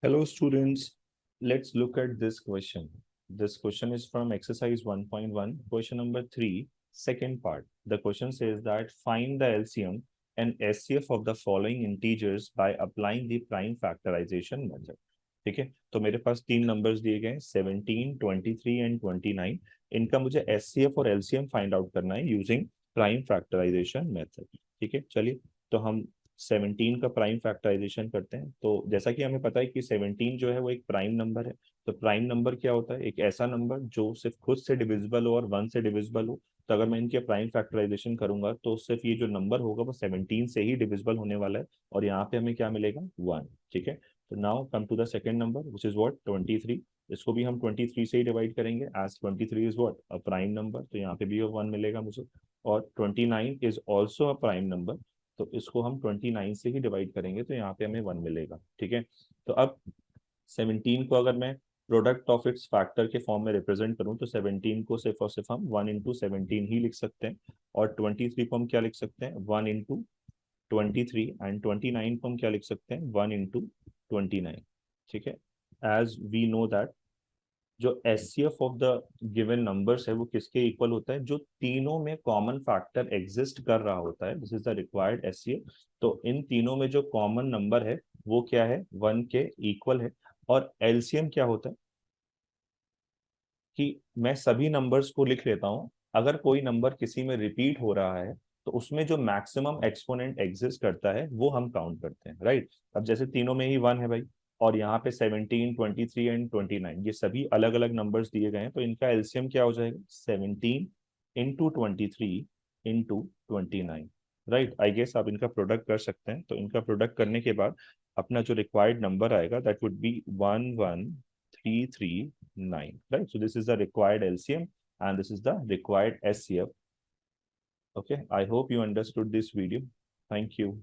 Hello students, let's look at this question. This question is from exercise 1.1, question number 3, second part. The question says that find the LCM and SCF of the following integers by applying the prime factorization method. ठीक है, तो मेरे पास तीन numbers दिए गए हैं 17, 23 and 29. इनका मुझे SCF और LCM फाइंड आउट करना है यूजिंग प्राइम फैक्टराइजेशन मेथड. ठीक है, चलिए तो हम 17 का प्राइम फैक्टराइजेशन करते हैं. तो जैसा कि हमें पता है कि 17 जो है वो एक प्राइम नंबर है. तो प्राइम नंबर क्या होता है? एक ऐसा नंबर जो सिर्फ खुद से डिविजिबल हो और 1 से डिविजिबल हो. तो अगर मैं इनके प्राइम फैक्टराइजेशन करूंगा तो सिर्फ ये जो नंबर होगा वो 17 से ही डिविजिबल होने वाला है. और यहाँ पे हमें क्या मिलेगा? 1. ठीक है, तो now come to the second number which is what 23. इसको भी हम 23 से ही डिवाइड करेंगे as 23 is what a prime number. तो यहाँ पे भी 1 मिलेगा मुझे. और 29 is also a prime number. तो इसको हम 29 से ही डिवाइड करेंगे तो यहाँ पे हमें 1 मिलेगा. ठीक है, तो अब 17 को अगर मैं प्रोडक्ट ऑफ इट्स फैक्टर के फॉर्म में रिप्रेजेंट करूं तो 17 को सिर्फ और सिर्फ हम 1 इंटू 17 ही लिख सकते हैं. और 23 को हम क्या लिख सकते हैं? 1 इंटू 23. एंड 29 को हम क्या लिख सकते हैं? 1 इंटू 29. ठीक है, एज वी नो दैट जो HCF of the given numbers है वो किसके इक्वल होता है? जो तीनों में कॉमन फैक्टर एग्जिस्ट कर रहा होता है. This is the required HCF. तो इन तीनों में जो कॉमन नंबर है वो क्या है? 1 के इक्वल है. और एलसीएम क्या होता है कि मैं सभी नंबर्स को लिख लेता हूं. अगर कोई नंबर किसी में रिपीट हो रहा है तो उसमें जो मैक्सिमम एक्सपोनेंट एग्जिस्ट करता है वो हम काउंट करते हैं. राइट, अब जैसे तीनों में ही 1 है भाई, और यहाँ पे 17, 23 एंड 29 ये सभी अलग अलग नंबर्स दिए गए हैं. तो इनका एलसीएम क्या हो जाएगा? 17 into 23 into 29. Right, I guess आप इनका प्रोडक्ट कर सकते हैं. तो इनका प्रोडक्ट करने के बाद अपना जो रिक्वायर्ड नंबर आएगा that would be 1139. Right, so this is the required LCM and this is the required SCF. Okay, I hope you understood this video. Thank you.